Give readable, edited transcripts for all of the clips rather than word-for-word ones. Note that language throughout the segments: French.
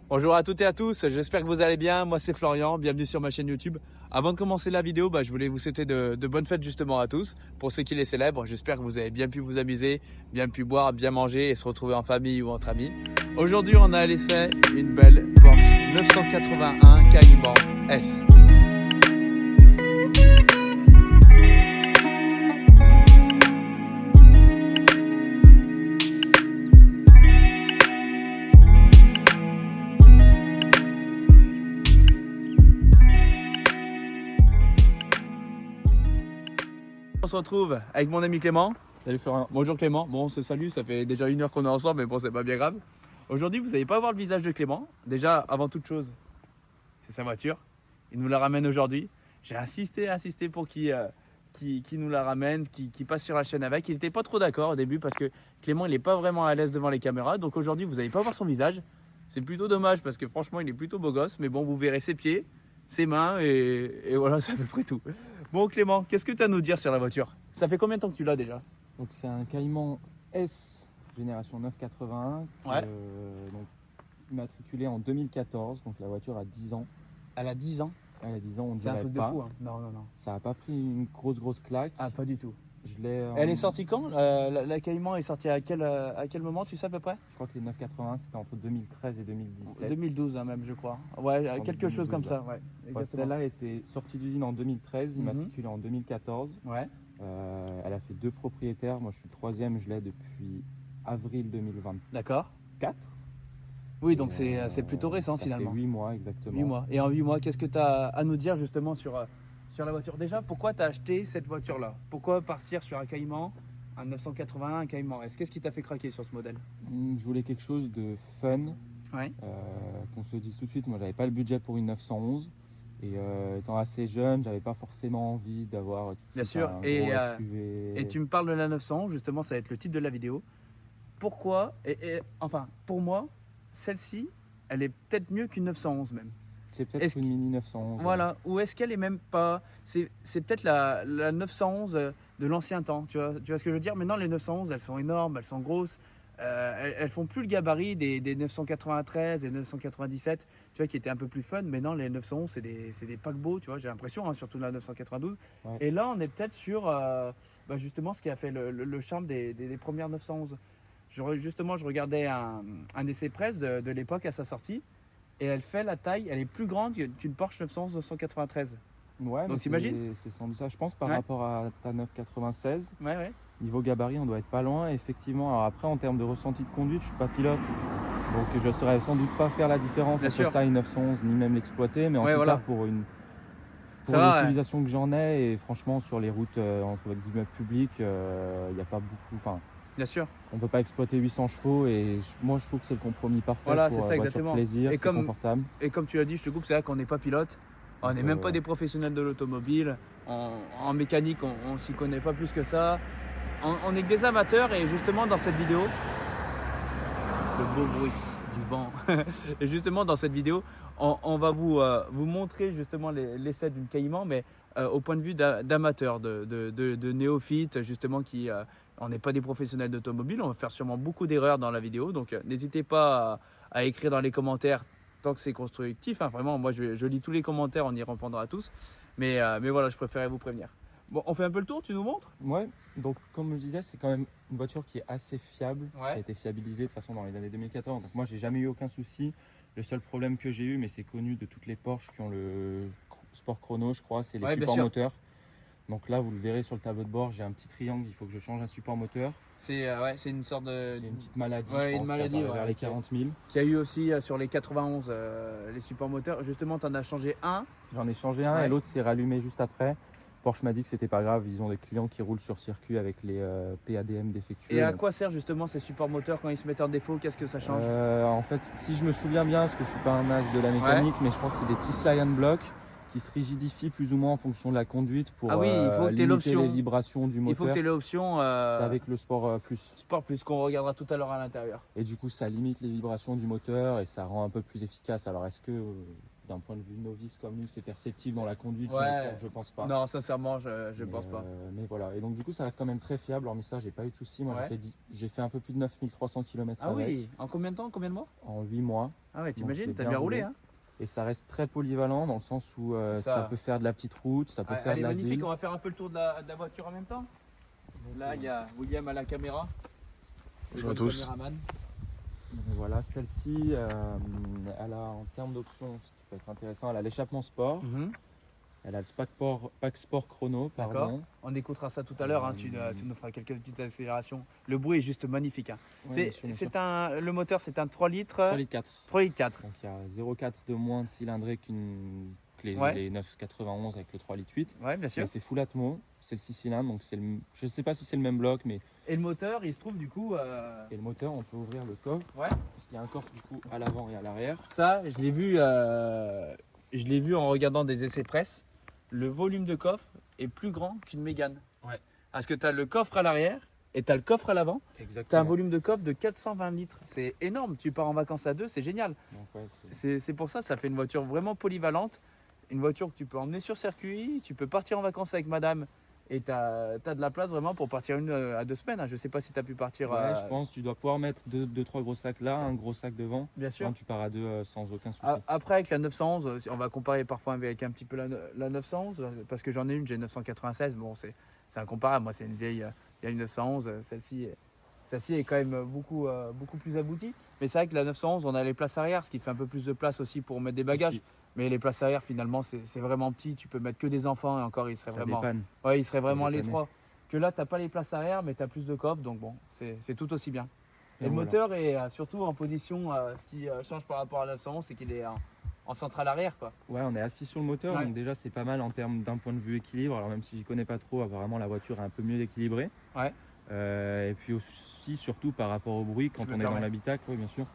Bonjour à toutes et à tous, j'espère que vous allez bien. Moi c'est Florian, bienvenue sur ma chaîne YouTube. Avant de commencer la vidéo, je voulais vous souhaiter de bonnes fêtes justement à tous. Pour ceux qui les célèbrent, j'espère que vous avez bien pu vous amuser, bien pu boire, bien manger et se retrouver en famille ou entre amis. Aujourd'hui on a à l'essai une belle Porsche 981 Cayman S. On se retrouve avec mon ami Clément. Salut Florian. Bonjour Clément. Bon, on se salue, ça fait déjà 1 heure qu'on est ensemble, mais bon, c'est pas bien grave. Aujourd'hui, vous n'allez pas voir le visage de Clément. Déjà, avant toute chose, c'est sa voiture. Il nous la ramène aujourd'hui. J'ai insisté pour qu'il nous la ramène, qu'il passe sur la chaîne avec. Il n'était pas trop d'accord au début parce que Clément, il n'est pas vraiment à l'aise devant les caméras. Donc aujourd'hui, vous n'allez pas voir son visage. C'est plutôt dommage parce que franchement, il est plutôt beau gosse. Mais bon, vous verrez ses pieds, ses mains et voilà, c'est à peu près tout. Bon Clément, qu'est-ce que tu as à nous dire sur la voiture? Ça fait combien de temps que tu l'as déjà? Donc c'est un Cayman S génération 981 Ouais. donc, immatriculé en 2014, donc la voiture a 10 ans. Elle a 10 ans. Elle a 10 ans, on ne C'est un dirait truc pas. de fou. Hein. Non. Ça n'a pas pris une grosse claque. Ah, pas du tout. Je l'ai. Elle est sortie quand? La Cayman est sortie à quel moment, tu sais à peu près? Je crois que les 981 c'était entre 2013 et 2017. 2012 hein, même, je crois. Ouais, En quelque chose 2012, comme ouais. ça. Ouais, exactement. Celle-là était sortie d'usine en 2013, immatriculée en 2014. Ouais. Elle a fait 2 propriétaires. Moi je suis le 3e, je l'ai depuis avril 2024. D'accord. Oui, donc Et, c'est plutôt récent ça finalement. fait 8 mois exactement. 8 mois. Et en 8 mois, qu'est-ce que tu as à nous dire justement sur la voiture? Déjà, pourquoi tu as acheté cette voiture-là? Pourquoi partir sur un Cayman, un 981, un Cayman S? Qu'est-ce qui t'a fait craquer sur ce modèle? Je voulais quelque chose de fun. Ouais. Qu'on se le dise tout de suite, moi j'avais pas le budget pour une 911 et étant assez jeune, j'avais pas forcément envie d'avoir tout de Bien suite sûr. un Et, gros SUV. Et tu me parles de la 911, justement, ça va être le titre de la vidéo. Pourquoi enfin, pour moi, celle-ci, elle est peut-être mieux qu'une 911 même. C'est peut-être est-ce une Mini 911. Voilà. Ou est-ce qu'elle est même pas... C'est peut-être la 911 de l'ancien temps. Tu vois ce que je veux dire? Maintenant, les 911, elles sont énormes, elles sont grosses. Elles font plus le gabarit des 993 et 997, tu vois, qui étaient un peu plus fun. Mais non, les 911, c'est des paquebots, tu vois, j'ai l'impression, hein, surtout la 992. Ouais. Et là, on est peut-être sur justement ce qui a fait le charme des premières 911. Justement, je regardais un essai presse de l'époque à sa sortie, et elle fait la taille, elle est plus grande qu'une Porsche 911 993. Ouais, Donc t'imagines? c'est sans doute ça, je pense, par Ouais. rapport à ta 996. Ouais. Niveau gabarit, on doit être pas loin. Effectivement, alors après, en termes de ressenti de conduite, je suis pas pilote. Donc je saurais sans doute pas faire la différence Bien entre sûr. ça et une 911, ni même l'exploiter. Mais en Ouais, tout voilà. cas, pour Ça va, l'utilisation que j'en ai, et franchement, sur les routes entre guillemets publiques, il n'y a pas beaucoup. Enfin, Bien sûr. on peut pas exploiter 800 chevaux et moi, je trouve que c'est le compromis parfait Voilà, pour c'est ça, voiture exactement. plaisir, Et c'est confortable. Et comme tu l'as dit, je te coupe, c'est vrai qu'on n'est pas pilote. On n'est même pas ouais. des professionnels de l'automobile. En mécanique, on s'y connaît pas plus que ça. On est que des amateurs et justement dans cette vidéo, le beau bruit du vent. Et justement dans cette vidéo, on va vous montrer justement l'essai d'une Cayman, mais au point de vue d'amateur, de néophyte, justement qui... on n'est pas des professionnels d'automobile, on va faire sûrement beaucoup d'erreurs dans la vidéo, donc n'hésitez pas à écrire dans les commentaires tant que c'est constructif. Hein, vraiment, moi je lis tous les commentaires, on y répondra à tous, mais voilà, je préférais vous prévenir. Bon, on fait un peu le tour, tu nous montres? Ouais, donc comme je disais, c'est quand même une voiture qui est assez fiable. Ouais. Ça a été fiabilisé de toute façon dans les années 2014. Donc moi, j'ai jamais eu aucun souci. Le seul problème que j'ai eu, mais c'est connu de toutes les Porsche qui ont le Sport Chrono, je crois, c'est les Ouais, bien supports sûr. moteurs. Donc là, vous le verrez sur le tableau de bord, j'ai un petit triangle, il faut que je change un support moteur. C'est une sorte de... C'est une petite maladie, Ouais, je une pense, maladie, qui apparaît ouais, vers les ok. 40 000. Qu'il y a eu aussi sur les 91, les supports moteurs. Justement, tu en as changé un. J'en ai changé un Ouais. et l'autre s'est rallumé juste après. Porsche m'a dit que c'était pas grave, ils ont des clients qui roulent sur circuit avec les PADM défectueux. Et à quoi servent justement ces supports moteurs quand ils se mettent en défaut? Qu'est-ce que ça change? En fait, si je me souviens bien, parce que je suis pas un as de la mécanique, mais je crois que c'est des petits cyan blocks qui se rigidifient plus ou moins en fonction de la conduite pour Ah oui, il faut que t'aies limiter l'option. les vibrations du Il faut moteur. que tu aies l'option C'est avec le Sport Plus. Sport Plus qu'on regardera tout à l'heure à l'intérieur. Et du coup, ça limite les vibrations du moteur et ça rend un peu plus efficace. Alors, est-ce que d'un point de vue novice comme nous, c'est perceptible dans la conduite. Ouais. Je pense pas. Non, sincèrement, je pense pas. Mais voilà. Et donc du coup, ça reste quand même très fiable. Hormis ça, j'ai pas eu de soucis. Moi, Ouais. j'ai fait un peu plus de 9300 km Ah avec oui, en combien de temps, combien de mois? en 8 mois. Ah ouais, Donc, t'imagines, je l'ai t'as bien bien roulé, roulé. hein? Et ça reste très polyvalent dans le sens où C'est ça. ça peut faire de la petite route, ça peut faire Elle de est la magnifique, ville. on va faire un peu le tour de la voiture en même temps. Là, il y a William à la caméra. Bonjour à Le tous. caméraman. Donc voilà, celle-ci, elle a en termes d'options, ce qui peut être intéressant, elle a l'échappement sport, elle a le pack sport chrono, D'accord. pardon. On écoutera ça tout à l'heure, hein, tu nous feras quelques petites accélérations. Le bruit est juste magnifique, hein. Ouais, bien sûr. Le moteur, c'est un 3 litres. 3 litres 4. 3 litres 4. Donc il y a 0,4 de moins de cylindrée que Ouais. les 991 avec le 3 litres 8. Ouais, bien sûr. Mais c'est full atmo, c'est le 6 cylindres, donc je ne sais pas si c'est le même bloc, mais Et le moteur, il se trouve du coup. et le moteur, on peut ouvrir le coffre, Ouais. parce qu'il y a un coffre du coup à l'avant et à l'arrière. Ça, je l'ai vu en regardant des essais presse. Le volume de coffre est plus grand qu'une Mégane. Ouais. Parce que tu as le coffre à l'arrière et tu as le coffre à l'avant. Tu as un Exactement. volume de coffre de 420 litres. C'est énorme. Tu pars en vacances à deux, c'est génial. Donc, ouais, c'est- C'est pour ça, ça fait une voiture vraiment polyvalente. Une voiture que tu peux emmener sur circuit. Tu peux partir en vacances avec madame. Et tu as de la place vraiment pour partir 1 à 2 semaines. Je ne sais pas si tu as pu partir. Ouais, je pense que tu dois pouvoir mettre 2-3 gros sacs là, un gros sac devant. Bien sûr. Quand tu pars à deux sans aucun souci. Après, avec la 911, on va comparer parfois avec un petit peu la 911, parce que j'en ai une, j'ai une 996. Bon, c'est incomparable. Moi, c'est une vieille 911. Celle-ci est quand même beaucoup plus aboutie. Mais c'est vrai que la 911, on a les places arrière, ce qui fait un peu plus de place aussi pour mettre des bagages. Aussi, Mais les places arrière, finalement, c'est vraiment petit. Tu peux mettre que des enfants et encore, ils seraient ça vraiment, dépanne. ouais, ils seraient vraiment à dépanner. l'étroit. Que là, tu n'as pas les places arrière, mais tu as plus de coffre. Donc bon, c'est tout aussi bien. Et le voilà. moteur est surtout en position, ce qui change par rapport à la 911, c'est qu'il est en centrale arrière, quoi. Ouais, on est assis sur le moteur, Ouais. donc déjà c'est pas mal en termes d'un point de vue équilibre. Alors même si j'y connais pas trop, apparemment la voiture est un peu mieux équilibrée. Ouais. Et puis aussi, surtout par rapport au bruit, quand Je me on est dans permets. l'habitacle, oui bien sûr.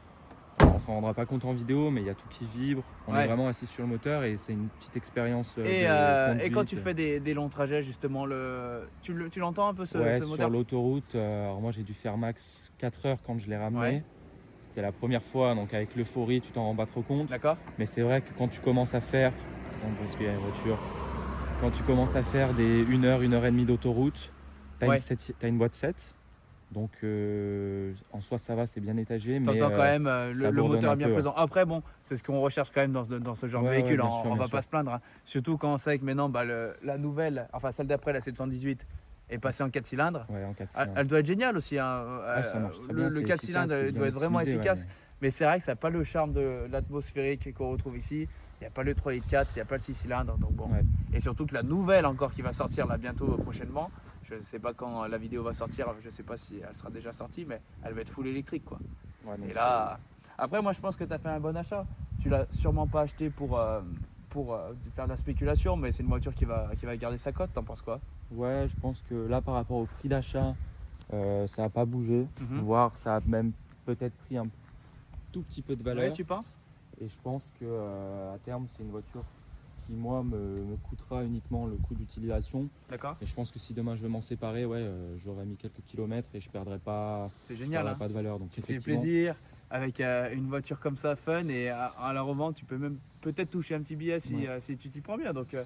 On se rendra pas compte en vidéo, mais il y a tout qui vibre. On Ouais. est vraiment assis sur le moteur et c'est une petite expérience. Et de quand conduite. tu fais des longs trajets, justement, tu l'entends un peu ce Ouais, moteur? sur l'autoroute, alors moi j'ai dû faire max 4 heures quand je l'ai ramené. Ouais. C'était la première fois, donc avec l'euphorie, tu t'en rends pas trop compte. D'accord. Mais c'est vrai que quand tu commences à faire, parce qu'il y a une voiture, quand tu commences à faire des 1 heure, 1 heure et demie d'autoroute, tu as, Ouais. une boîte 7. Donc en soi ça va, c'est bien étagé. Mais T'entends quand même ça le bourdonne moteur un est bien peu, présent. Après, bon, c'est ce qu'on recherche quand même dans ce genre de Ouais, véhicule. ouais, hein. bien sûr, On bien va pas sûr. se plaindre, hein. Surtout quand on sait que maintenant, la nouvelle, enfin celle d'après, la 718, est passée en 4 cylindres. ouais, en 4 Elle doit être géniale aussi, hein. ça marche très Le bien, c'est 4 efficace, cylindres c'est doit bien être vraiment optimisé, ouais, efficace. Mais c'est vrai que ça n'a pas le charme de l'atmosphérique qu'on retrouve ici. Il n'y a pas le 3 litres 4, il n'y a pas le 6 cylindres. Donc bon. Ouais. Et surtout que la nouvelle encore qui va sortir là bientôt prochainement, je ne sais pas quand la vidéo va sortir, je ne sais pas si elle sera déjà sortie, mais elle va être full électrique, quoi. Ouais, donc Et là, après moi je pense que tu as fait un bon achat. Tu l'as sûrement pas acheté pour faire de la spéculation, mais c'est une voiture qui va garder sa cote, t'en penses quoi? ouais, je pense que là par rapport au prix d'achat, ça n'a pas bougé. Mhm. Voire ça a même peut-être pris un tout petit peu de valeur. Ouais, tu penses? Et je pense que à terme, c'est une voiture qui, moi, me coûtera uniquement le coût d'utilisation. D'accord. Et je pense que si demain je veux m'en séparer, ouais, j'aurais mis quelques kilomètres et je perdrais pas, C'est je génial, perdrais hein. pas de valeur. Donc Tu te fais effectivement, plaisir avec une voiture comme ça, fun, et à la revente, tu peux même peut-être toucher un petit billet si, Ouais. si tu t'y prends bien. Donc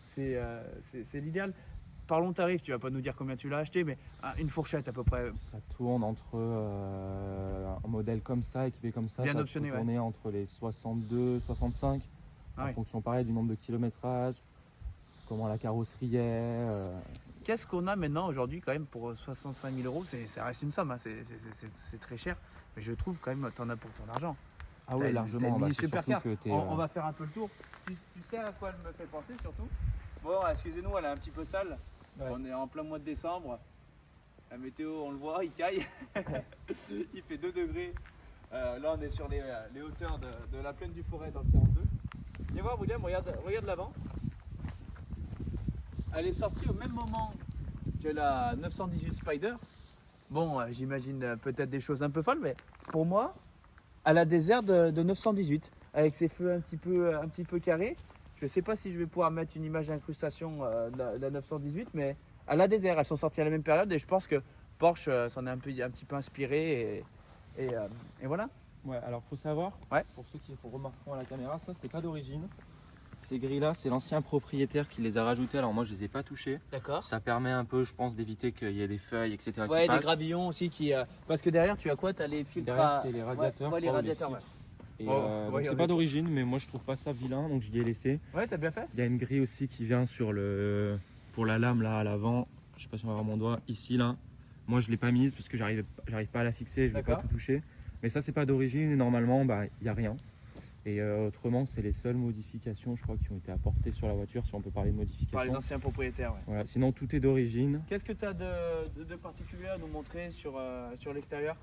c'est l'idéal. Parlons tarif, tu vas pas nous dire combien tu l'as acheté, mais une fourchette à peu près. ça tourne entre un modèle comme ça, équipé comme ça, Bien ça peut optionné, ouais. tourner entre les 62, 65, Ah en oui. fonction pareil du nombre de kilométrage, comment la carrosserie est. Qu'est-ce qu'on a maintenant aujourd'hui quand même pour 65 000 euros? Ça reste une somme, hein. C'est très cher, mais je trouve quand même que tu en as pour ton argent. Ah T'as ouais, une largement. mini C'est surtout supercar. que t'es, On va faire un peu le tour. Tu sais à quoi elle me fait penser surtout? Bon, excusez-nous, elle est un petit peu sale. Ouais. On est en plein mois de décembre. La météo, on le voit, il caille. Il fait 2 degrés. Là, on est sur les hauteurs de la plaine du Forêt dans le 42. Viens voir, William, regarde l'avant. Elle est sortie au même moment que la 918 Spider. Bon, j'imagine peut-être des choses un peu folles, mais pour moi, elle a des airs de 918, avec ses feux un petit peu carrés. Je ne sais pas si je vais pouvoir mettre une image d'incrustation de la 918, mais elle a des airs. Elles sont sorties à la même période et je pense que Porsche s'en est un petit peu inspiré. Et voilà. Ouais, alors faut savoir, pour ceux qui remarqueront à la caméra, ça c'est pas d'origine. Ces grilles-là, c'est l'ancien propriétaire qui les a rajoutées. Alors moi, je les ai pas touchées. D'accord. Ça permet un peu, je pense, d'éviter qu'il y ait des feuilles, etc. Ouais, qui passent. des gravillons aussi qui. Parce que derrière, tu as quoi? Tu as les filtres. Derrière, c'est les radiateurs. Ouais, les radiateurs. Et ouais, c'est pas d'origine, mais moi je trouve pas ça vilain, donc je l'y ai laissé. Ouais, t'as bien fait. Il y a une grille aussi qui vient pour la lame là à l'avant. Je sais pas si on va voir mon doigt ici là. Moi je l'ai pas mise parce que j'arrive pas à la fixer, je vais pas tout toucher. Mais ça c'est pas d'origine et normalement il y a rien. Et autrement, c'est les seules modifications, je crois, qui ont été apportées sur la voiture, si on peut parler de modifications. Par les anciens propriétaires, ouais. Voilà. Sinon, tout est d'origine. Qu'est-ce que tu as de particulier à nous montrer sur l'extérieur?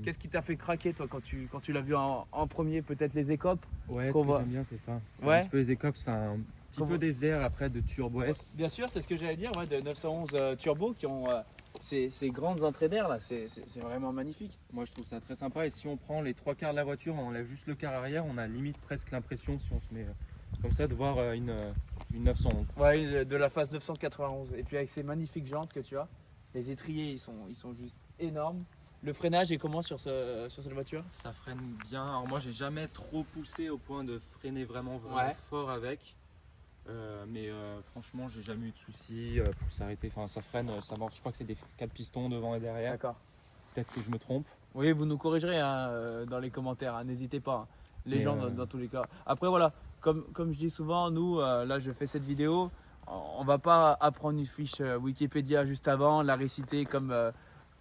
Qu'est-ce qui t'a fait craquer, toi, quand tu l'as vu en premier? Peut-être les écopes? Ouais, ce que j'aime bien, c'est ça. C'est un petit peu les écopes, c'est un petit peu des airs après de Turbo S. Bien sûr, c'est ce que j'allais dire, de 911 Turbo qui ont ces grandes entrées d'air là, c'est vraiment magnifique. Moi je trouve ça très sympa et si on prend les 3/4 de la voiture, on enlève juste le quart arrière, on a limite presque l'impression, si on se met comme ça, de voir une 911. Ouais, de la phase 991. Et puis avec ces magnifiques jantes que tu as, les étriers ils sont juste énormes. Le freinage est comment sur cette voiture? Ça freine bien. Alors moi j'ai jamais trop poussé au point de freiner vraiment fort avec. Mais franchement j'ai jamais eu de soucis pour s'arrêter, enfin ça freine, ça marche. Je crois que c'est des 4 pistons devant et derrière. D'accord. Peut-être que je me trompe. Oui, vous nous corrigerez dans les commentaires, n'hésitez pas, les gens dans tous les cas. Après voilà, comme je dis souvent, nous là je fais cette vidéo, on va pas apprendre une fiche Wikipédia juste avant, la réciter comme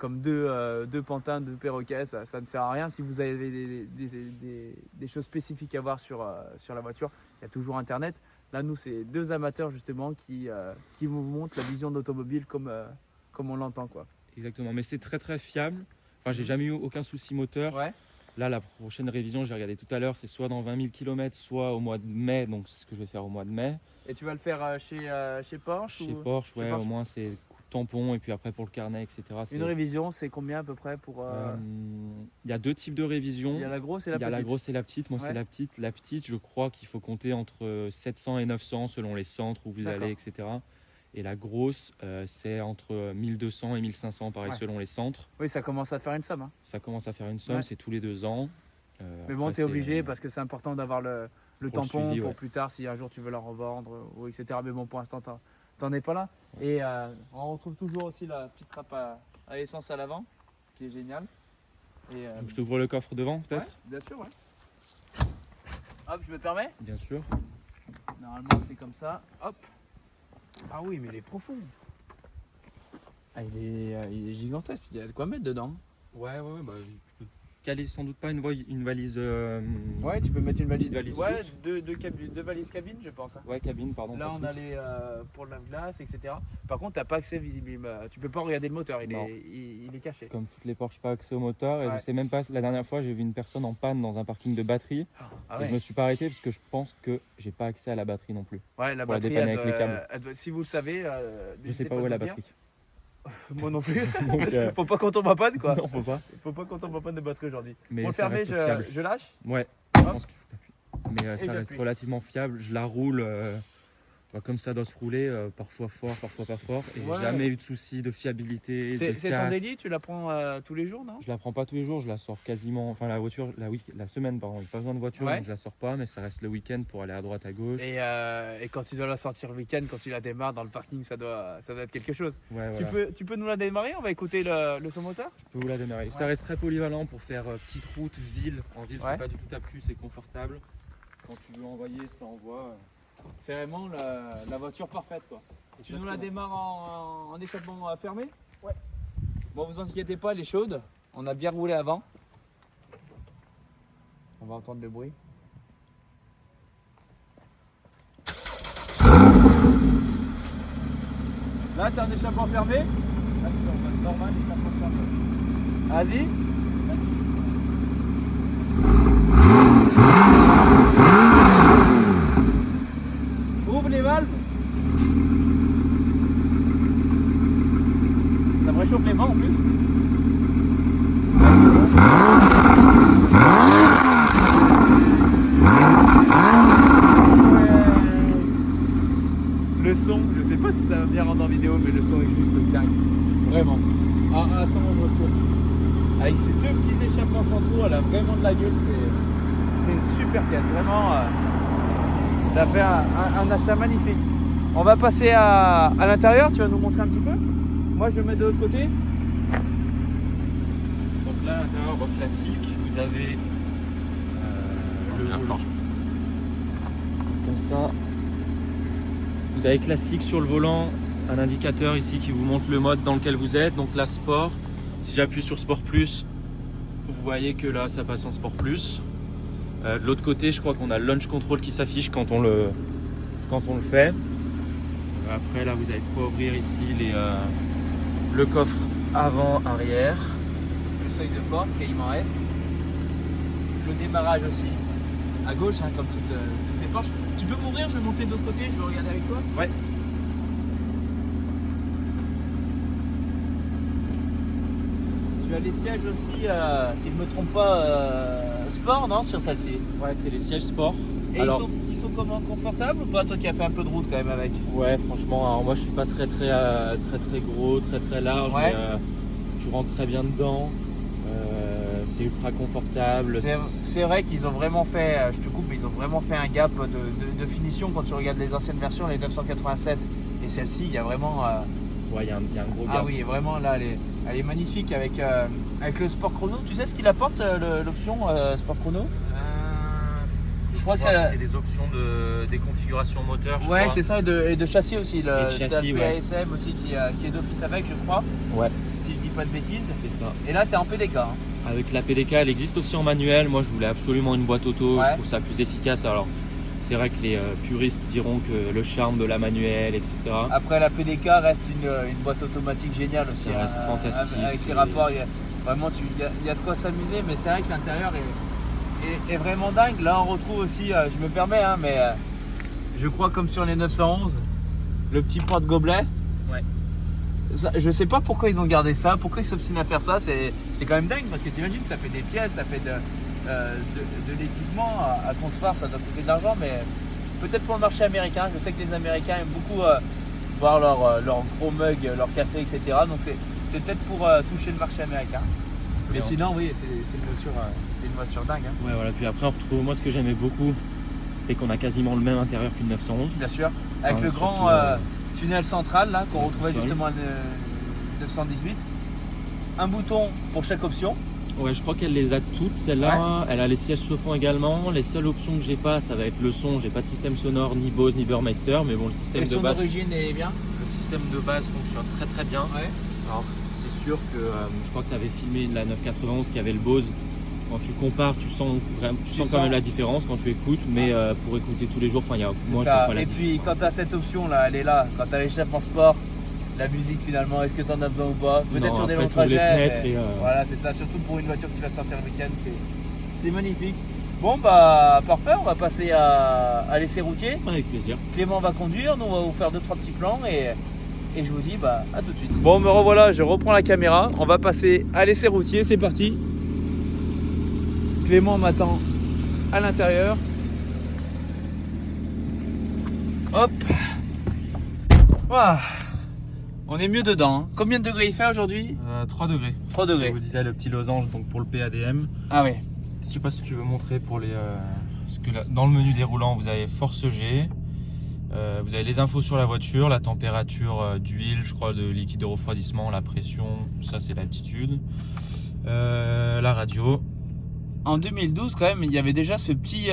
deux pantins, deux perroquets, ça ne sert à rien. Si vous avez des choses spécifiques à voir sur la voiture, il y a toujours internet. Là, nous, c'est deux amateurs justement qui vous montrent la vision d'automobile comme on l'entend, quoi. Exactement, mais c'est très très fiable. Enfin, j'ai jamais eu aucun souci moteur. Ouais. Là, la prochaine révision, j'ai regardé tout à l'heure, c'est soit dans 20 000 km, soit au mois de mai. Donc, c'est ce que je vais faire au mois de mai. Et tu vas le faire chez Porsche? Chez Porsche, ouais, au moins c'est coup de tampon et puis après pour le carnet, etc. Une révision, c'est combien à peu près pour Il y a deux types de révisions. Il y a la grosse et la petite. Il y a la grosse et la petite. Moi, c'est la petite. La petite, je crois qu'il faut compter entre 700 et 900 selon les centres où vous allez, etc. Et la grosse, c'est entre 1200 et 1500, pareil, selon les centres. Oui, ça commence à faire une somme. Hein. Ça commence à faire une somme, c'est tous les 2 ans. Mais bon, tu es obligé parce que c'est important d'avoir le tampon suivi, pour plus tard si un jour tu veux la revendre, ou etc. Mais bon, pour l'instant, t'en es pas là. Ouais. Et on retrouve toujours aussi la petite trappe à essence à l'avant, ce qui est génial. Et, donc je t'ouvre le coffre devant peut-être? Bien sûr, Hop, je me permets? Bien sûr. Normalement, c'est comme ça. Hop. Ah oui, mais il est profond. Ah, il est gigantesque. Il y a de quoi mettre dedans. Ouais, bah, je peux caler sans doute pas une valise. Ouais, tu peux mettre une valise. Ouais, deux valises cabine, je pense. Hein. Ouais, cabine, pardon. Là, on a les pour la glace, etc. Par contre, t'as pas accès visible. Tu peux pas regarder le moteur, il est caché. Comme toutes les Porsche, pas accès au moteur. Et je sais même pas, la dernière fois, j'ai vu une personne en panne dans un parking de batterie. Et je me suis pas arrêté parce que je pense que j'ai pas accès à la batterie non plus. Ouais, la batterie, avec les câbles. Si vous le savez, je sais pas où est la batterie. Moi non plus. Donc, faut pas qu'on tombe en panne, quoi. Non, faut pas. Faut pas qu'on tombe en panne de batterie aujourd'hui. Mais pour le fermer, je lâche. Ouais. Je pense qu'il faut t'appuyer. Mais ça reste relativement fiable. Je la roule comme ça doit se rouler, parfois fort, parfois pas fort. Et j'ai jamais eu de soucis de fiabilité. C'est ton délit, tu la prends tous les jours, non? Je la prends pas tous les jours, je la sors quasiment. Enfin, la voiture, la semaine, pardon, j'ai pas besoin de voiture, donc je la sors pas, mais ça reste le week-end pour aller à droite, à gauche. Et quand tu dois la sortir le week-end, quand tu la démarres dans le parking, ça doit être quelque chose. Ouais, tu peux nous la démarrer? On va écouter le son moteur? Je peux vous la démarrer. Ça reste très polyvalent pour faire petite route, ville. En ville, c'est pas du tout à plus, c'est confortable. Quand tu veux envoyer, ça envoie. C'est vraiment la voiture parfaite, quoi. Tu nous la démarres en échappement fermé? Ouais. Bon, vous inquiétez pas, elle est chaude. On a bien roulé avant. On va entendre le bruit. Là, t'as un échappement fermé. Là, c'est normal, échappement fermé. Vas-y. Ouvre les valves. Ça me réchauffe les mains en plus. Le son, je sais pas si ça va bien rendre en vidéo, mais le son est juste dingue. Vraiment. À 100 euros. Avec elle a vraiment de la gueule, c'est une super caisse, vraiment. Ça fait un achat magnifique. On va passer à l'intérieur, tu vas nous montrer un petit peu. Moi je vais mettre de l'autre côté. Donc là, à l'intérieur, votre classique, vous avez le volant. Comme ça. Vous avez classique sur le volant, un indicateur ici qui vous montre le mode dans lequel vous êtes. Donc là, sport. Si j'appuie sur sport plus, vous voyez que là, ça passe en sport plus. De l'autre côté, je crois qu'on a le launch control qui s'affiche quand on le fait. Après, là, vous allez pouvoir ouvrir ici le coffre avant-arrière. Le seuil de porte qui est immense. Le démarrage aussi. À gauche, hein, comme toutes les Porsche. Tu peux m'ouvrir, je vais monter de l'autre côté, je vais regarder avec toi. Ouais. Tu as les sièges aussi, si je ne me trompe pas, sport, non, sur celle-ci. Ouais, c'est les sièges sport. Et alors, ils sont comment, confortables ou pas, toi qui as fait un peu de route quand même avec? Ouais, franchement, alors moi je suis pas très gros, très large, ouais. Mais tu rentres très bien dedans. C'est ultra confortable. C'est vrai qu'ils ont vraiment fait, je te coupe, mais ils ont vraiment fait un gap de finition quand tu regardes les anciennes versions, les 987 et celle-ci, il y a vraiment. Ouais, il y a un gros gap. Ah oui, vraiment là, elle est magnifique avec le Sport Chrono. Tu sais ce qu'il apporte l'option Sport Chrono? Je crois que c'est des options des configurations moteur. Ouais, c'est ça, et de châssis aussi. Le châssis, PASM aussi qui est d'office avec, je crois. Ouais. Si je dis pas de bêtises. C'est ça. Et là, tu es en PDK. Hein. Avec la PDK, elle existe aussi en manuel. Moi, je voulais absolument une boîte auto. Ouais. Je trouve ça plus efficace. Alors, c'est vrai que les puristes diront que le charme de la manuelle, etc. Après, la PDK reste une boîte automatique géniale aussi. Ça reste fantastique. Avec les rapports, vraiment, il y a de quoi s'amuser, mais c'est vrai que l'intérieur est vraiment dingue. Là, on retrouve aussi, je me permets, hein, mais je crois comme sur les 911, le petit porte-gobelet. Ouais. Ça, je sais pas pourquoi ils ont gardé ça, pourquoi ils s'obstinent à faire ça. C'est quand même dingue parce que tu imagines, ça fait des pièces, ça fait de l'équipement à construire, ça doit coûter de l'argent, mais peut-être pour le marché américain. Je sais que les Américains aiment beaucoup boire leur gros mug, leur café, etc. Donc c'est peut-être pour toucher le marché américain. Mais sinon, oui, c'est une voiture dingue. Hein. Ouais, voilà. Puis après, on retrouve, moi, ce que j'aimais beaucoup, c'était qu'on a quasiment le même intérieur qu'une 911. Bien sûr, avec le grand tunnel central là qu'on retrouvait justement à 918. Un bouton pour chaque option. Ouais, je crois qu'elle les a toutes. Celle-là, ouais. Elle a les sièges chauffants également. Les seules options que j'ai pas, ça va être le son. J'ai pas de système sonore, ni Bose, ni Burmeister, mais bon, le système de base. D'origine est bien. Le système de base fonctionne très bien. Ouais. Alors, c'est sûr que je crois que tu avais filmé la 991 qui avait le Bose. Quand tu compares, tu sens quand même la différence quand tu écoutes, mais pour écouter tous les jours, moi je vois pas la différence. Et puis quand tu as cette option là, elle est là, quand tu as l'échappement sport, la musique finalement, est-ce que tu en as besoin ou pas? Peut-être sur des longs trajets. Voilà, c'est ça, surtout pour une voiture que tu vas sortir le week-end, c'est magnifique. Bon bah parfait, on va passer à l'essai routier. Avec plaisir. Clément va conduire, nous on va vous faire 2-3 petits plans et je vous dis bah à tout de suite. Bon me revoilà, je reprends la caméra, on va passer à l'essai routier, c'est parti. Clément m'attend à l'intérieur. Hop. Wow. On est mieux dedans. Hein. Combien de degrés il fait aujourd'hui? 3 degrés. 3 degrés. Je vous disais le petit losange donc pour le PADM. Ah oui. Je sais pas si tu veux montrer pour les. Parce que là, dans le menu déroulant, vous avez force G. Vous avez les infos sur la voiture, la température d'huile, je crois, de liquide de refroidissement, la pression, ça c'est l'altitude. La radio. En 2012, quand même, il y avait déjà ce petit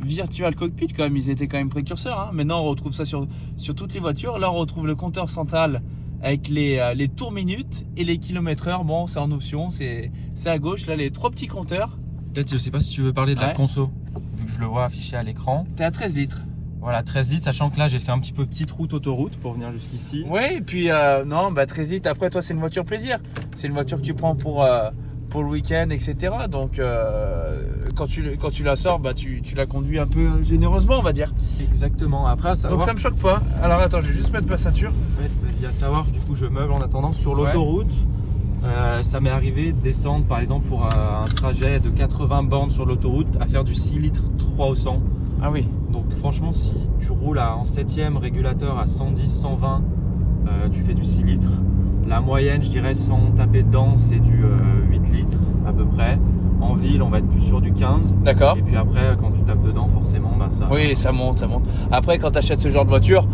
virtual cockpit. Quand même, ils étaient quand même précurseurs. Hein. Maintenant, on retrouve ça sur toutes les voitures. Là, on retrouve le compteur central avec les tours minutes et les kilomètres heure. Bon, c'est en option, c'est à gauche. Là, les 3 petits compteurs. Peut-être, je sais pas si tu veux parler de la conso, vu que je le vois affiché à l'écran. T'es à 13 litres. Voilà, 13 litres, sachant que là, j'ai fait un petit peu petite route autoroute pour venir jusqu'ici. Ouais, et puis, non, bah 13 litres. Après, toi, c'est une voiture plaisir. C'est une voiture que tu prends pour le week-end, etc. Donc quand tu la sors, bah, tu la conduis un peu généreusement, on va dire. Exactement. Après, à savoir... Donc ça me choque pas. Alors attends, je vais juste mettre ma ceinture. Ouais, vas-y, à savoir, du coup, je meuble en attendant sur l'autoroute. Ça m'est arrivé de descendre, par exemple, pour un trajet de 80 bornes sur l'autoroute, à faire du 6 litres 3 au 100. Ah oui. Donc franchement, si tu roules en 7ème régulateur à 110, 120, tu fais du 6 litres. La moyenne, je dirais, sans taper dedans, c'est du 8 litres à peu près. En ville, on va être plus sur du 15. D'accord. Et puis après, quand tu tapes dedans, forcément, bah ça. Oui, ça monte. Après, quand tu achètes ce genre de voiture,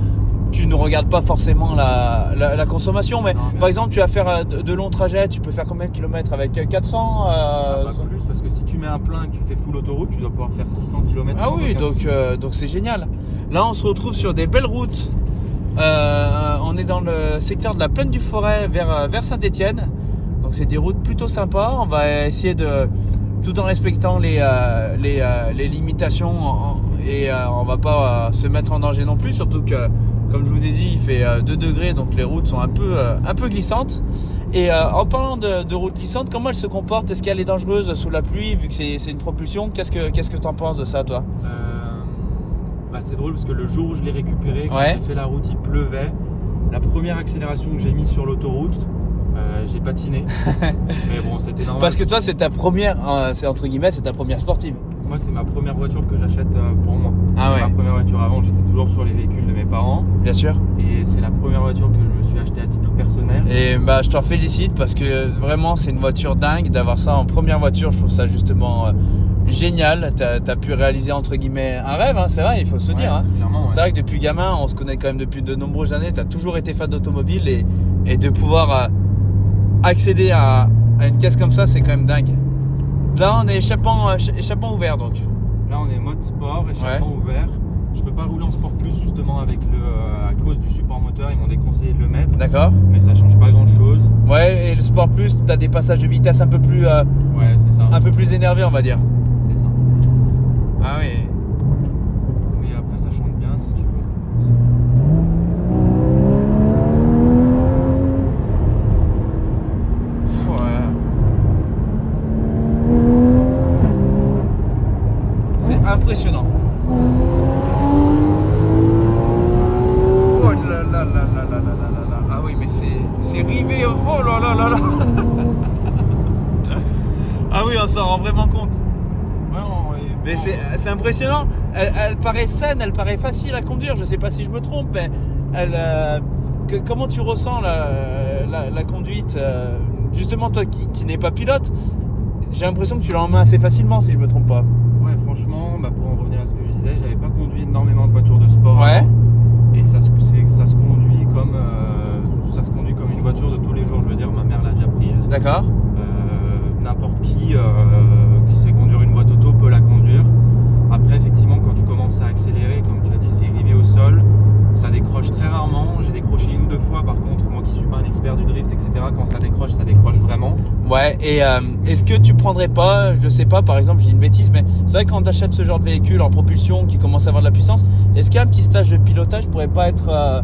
tu ne regardes pas forcément la consommation, mais par exemple, tu vas faire de longs trajets, tu peux faire combien de kilomètres avec 400 Pas plus, parce que si tu mets un plein et que tu fais full autoroute, tu dois pouvoir faire 600 km. Ah oui, donc c'est génial. Là, on se retrouve sur des belles routes. On est dans le secteur de la plaine du Forêt vers Saint-Étienne. Donc c'est des routes plutôt sympas. On va essayer tout en respectant les limitations et on va pas se mettre en danger non plus, surtout que comme je vous ai dit, il fait 2 degrés, donc les routes sont un peu glissantes. Et en parlant de routes glissantes, comment elle se comporte? Est-ce qu'elle est dangereuse sous la pluie, vu que c'est une propulsion? Qu'est-ce que tu en penses de ça, toi? C'est drôle parce que le jour où je l'ai récupéré, quand j'ai fait la route, il pleuvait. La première accélération que j'ai mise sur l'autoroute, j'ai patiné. Mais bon, c'était normal. Parce que toi, c'est ta première, c'est entre guillemets, c'est ta première sportive. Moi, c'est ma première voiture que j'achète pour moi. Ah ouais. Ma première voiture. Avant, j'étais toujours sur les véhicules de mes parents. Bien sûr. Et c'est la première voiture que je me suis achetée à titre personnel. Et je t'en félicite parce que vraiment, c'est une voiture dingue d'avoir ça en première voiture. Je trouve ça justement génial. T'as pu réaliser entre guillemets un rêve, hein, c'est vrai, il faut se dire. Hein. C'est vrai que depuis gamin, on se connaît quand même depuis de nombreuses années. T'as toujours été fan d'automobile et de pouvoir accéder à une caisse comme ça, c'est quand même dingue. Là, on est échappement ouvert donc. Là, on est mode sport, échappement ouvert. Je peux pas rouler en sport plus justement avec à cause du support moteur. Ils m'ont déconseillé de le mettre. D'accord. Mais ça change pas grand chose. Ouais, et le sport plus, t'as des passages de vitesse un peu plus. Ouais, c'est ça. Un peu plus énervés, on va dire. C'est ça. Ah oui. Mais après, ça chante bien si tu veux. Impressionnant. Oh là là là là là là là là. Ah oui, mais c'est rivé. Oh là là là là. Ah oui, on s'en rend vraiment compte. Mais c'est impressionnant. Elle paraît saine, elle paraît facile à conduire. Je sais pas si je me trompe, mais comment tu ressens la conduite? Justement, toi qui n'es pas pilote, j'ai l'impression que tu l'as en main assez facilement, si je me trompe pas. Ouais, franchement, pour en revenir à ce que je disais, j'avais pas conduit énormément de voitures de sport avant, et ça se conduit comme une voiture de tous les jours. Je veux dire, ma mère l'a déjà prise. D'accord. N'importe qui sait conduire une boîte auto peut la conduire. Après, effectivement, quand tu commences à accélérer, comme tu as dit, c'est rivé au sol. Ça décroche très rarement. J'ai décroché 1 ou 2 fois, par contre, moi qui suis pas un expert du drift, etc. Quand ça décroche vraiment. Ouais, et est-ce que tu prendrais pas, je sais pas, par exemple, j'ai une bêtise, mais c'est vrai que quand tu achètes ce genre de véhicule en propulsion qui commence à avoir de la puissance, est-ce qu'un petit stage de pilotage pourrait pas être,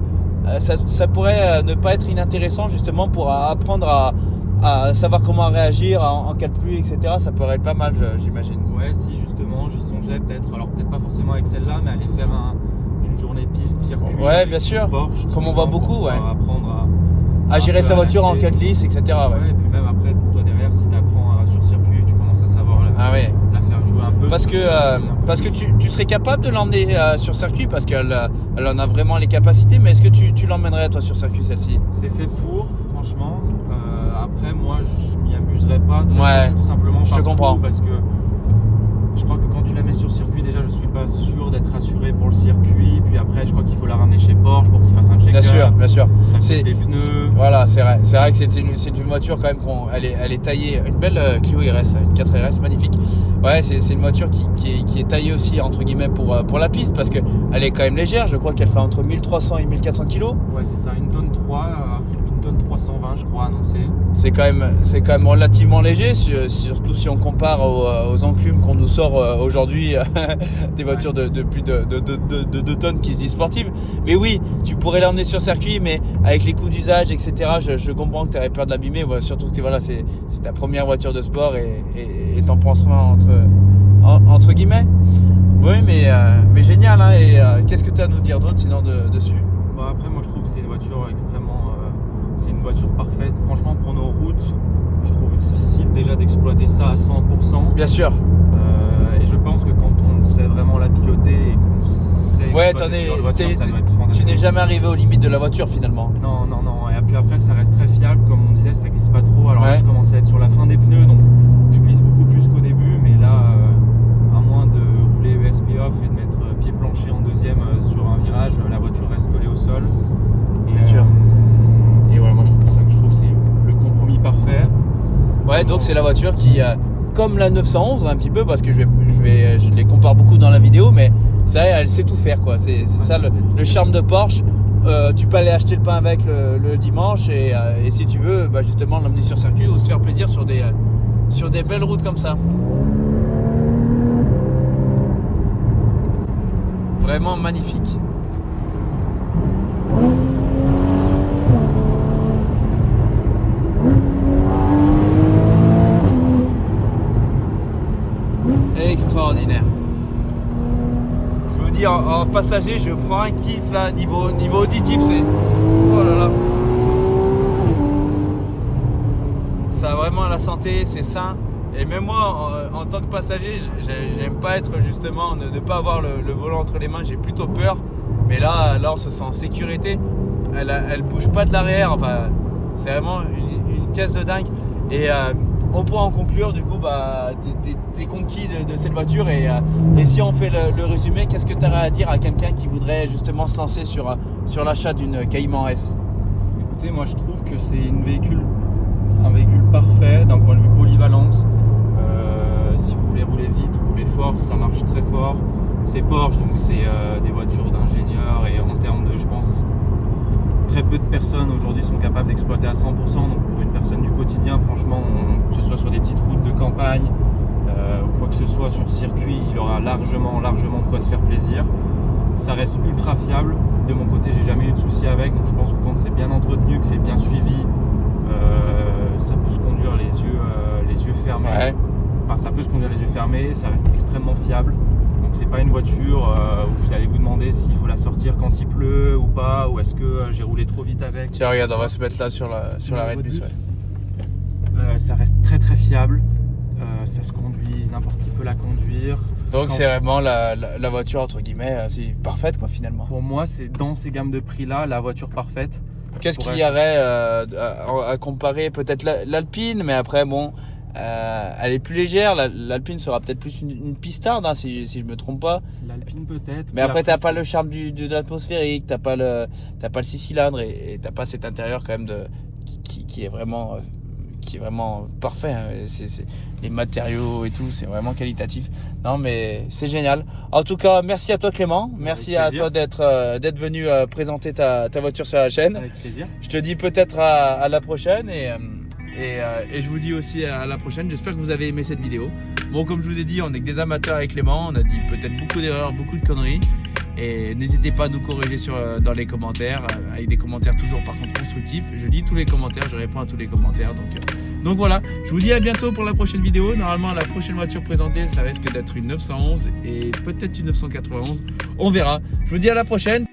ça pourrait ne pas être inintéressant justement pour apprendre à savoir comment réagir en cas de pluie, etc. Ça pourrait être pas mal, j'imagine. Ouais, si justement j'y songeais peut-être, alors peut-être pas forcément avec celle-là, mais aller faire une journée piste, circuit. Ouais, bien sûr. Porsche, comme on voit beaucoup, apprendre à gérer sa voiture en cas de glisse, etc. Ouais, et puis même après, pour toi derrière, si tu apprends sur circuit, tu commences à savoir la faire jouer un peu. Parce que tu serais capable de l'emmener sur circuit parce qu'elle en a vraiment les capacités, mais est-ce que tu l'emmènerais toi sur circuit celle-ci? C'est fait pour, franchement. Après, moi, je m'y amuserais pas. Ouais, tout simplement. Je te comprends. Parce que je crois que quand tu la mets sur circuit, déjà, je suis pas sûr d'être rassuré pour le circuit. Puis après, je crois qu'il faut la ramener chez Porsche pour qu'il fasse un checker. Bien sûr. Ça coûte des pneus. Voilà, c'est vrai. C'est vrai que c'est une voiture quand même elle est taillée. Une belle Clio RS, une 4 RS magnifique. Ouais, c'est une voiture qui est taillée aussi entre guillemets pour la piste parce que elle est quand même légère. Je crois qu'elle fait entre 1300 et 1400 kg. Ouais, c'est ça, 1 tonne 3, 1 tonne 320, je crois, annoncé. C'est quand même relativement léger, surtout si on compare aux enclumes qu'on nous sort aujourd'hui, des voitures de plus de 2 tonnes qui se disent sportives. Mais oui, tu pourrais l'emmener sur circuit, mais avec les coûts d'usage, etc., je comprends que tu aurais peur de l'abîmer, surtout que c'est ta première voiture de sport et t'en prends soin entre guillemets. Oui, mais génial, hein, et qu'est-ce que tu as à nous dire d'autre sinon dessus? Après, moi je trouve que c'est une voiture extrêmement... c'est une voiture parfaite. Franchement, pour nos routes, je trouve difficile déjà d'exploiter ça à 100%. Bien sûr. Et je pense que quand on sait vraiment la piloter et qu'on sait exploiter ce genre de voiture, ça doit être fantastique. Tu n'es jamais arrivé aux limites de la voiture finalement. Non. Et puis après, ça reste très fiable. Comme on disait, ça glisse pas trop. Alors là, je commence à être sur la fin des pneus, donc je glisse beaucoup plus qu'au début. off et de mettre pied plancher en deuxième sur un virage, la voiture reste collée au sol. Et, Bien sûr. Et voilà, moi je trouve c'est le compromis parfait. Ouais, donc c'est la voiture qui, comme la 911 un petit peu, parce que je les compare beaucoup dans la vidéo, mais ça, elle sait tout faire quoi. C'est ça le charme de Porsche. Tu peux aller acheter le pain avec le dimanche et si tu veux, bah, justement l'emmener sur circuit ou se faire plaisir sur des belles routes comme ça. Vraiment magnifique. Extraordinaire. Je vous dis en passager, je prends un kiff là, niveau auditif, c'est oh là là. Ça a vraiment la santé, c'est sain. Et même moi, en tant que passager, j'aime pas être justement de ne pas avoir le volant entre les mains. J'ai plutôt peur. Mais là, on se sent en sécurité. Elle bouge pas de l'arrière. Enfin, c'est vraiment une caisse de dingue. Et on pourra en conclure du coup des conquis de cette voiture. Et si on fait le résumé, qu'est-ce que tu aurais à dire à quelqu'un qui voudrait justement se lancer sur l'achat d'une Cayman S? Écoutez, moi je trouve que c'est un véhicule parfait d'un point de vue polyvalence. Si vous voulez rouler vite, rouler fort, ça marche très fort. C'est Porsche, donc c'est des voitures d'ingénieurs et en termes de, je pense, très peu de personnes aujourd'hui sont capables d'exploiter à 100%. Donc pour une personne du quotidien, franchement, que ce soit sur des petites routes de campagne ou quoi que ce soit sur circuit, il aura largement de quoi se faire plaisir. Ça reste ultra fiable. De mon côté, j'ai jamais eu de soucis avec, donc je pense que quand c'est bien entretenu, que c'est bien suivi, ça peut se conduire les yeux fermés. Ouais. Enfin, ça peut se conduire les yeux fermés, ça reste extrêmement fiable. Donc c'est pas une voiture où vous allez vous demander s'il faut la sortir quand il pleut ou pas, ou est-ce que j'ai roulé trop vite avec. Tiens, regarde, on va se mettre là sur l'arrêt de bus. Ouais. Ça reste très très fiable. Ça se conduit, n'importe qui peut la conduire. Donc c'est vraiment la voiture entre guillemets, c'est parfaite quoi finalement. Pour moi, c'est dans ces gammes de prix là la voiture parfaite. Qu'est-ce qu'il y aurait à comparer? Peut-être l'Alpine, mais après bon, elle est plus légère. L'Alpine sera peut-être plus une pistarde hein, si je me trompe pas. L'Alpine peut-être. Mais après t'as pas le charme de l'atmosphérique, t'as pas le 6 cylindres et t'as pas cet intérieur quand même qui est vraiment parfait. Hein. Les matériaux et tout, c'est vraiment qualitatif. Non mais c'est génial. En tout cas, merci à toi Clément. Merci à toi d'être venu présenter ta voiture sur la chaîne. Avec plaisir. Je te dis peut-être à la prochaine et je vous dis aussi à la prochaine. J'espère que vous avez aimé cette vidéo. Bon, comme je vous ai dit, on est que des amateurs avec Clément. On a dit peut-être beaucoup d'erreurs, beaucoup de conneries. Et n'hésitez pas à nous corriger dans les commentaires, avec des commentaires toujours par contre constructifs. Je lis tous les commentaires, je réponds à tous les commentaires. Donc voilà, je vous dis à bientôt pour la prochaine vidéo. Normalement, la prochaine voiture présentée, ça risque d'être une 911 et peut-être une 991. On verra. Je vous dis à la prochaine.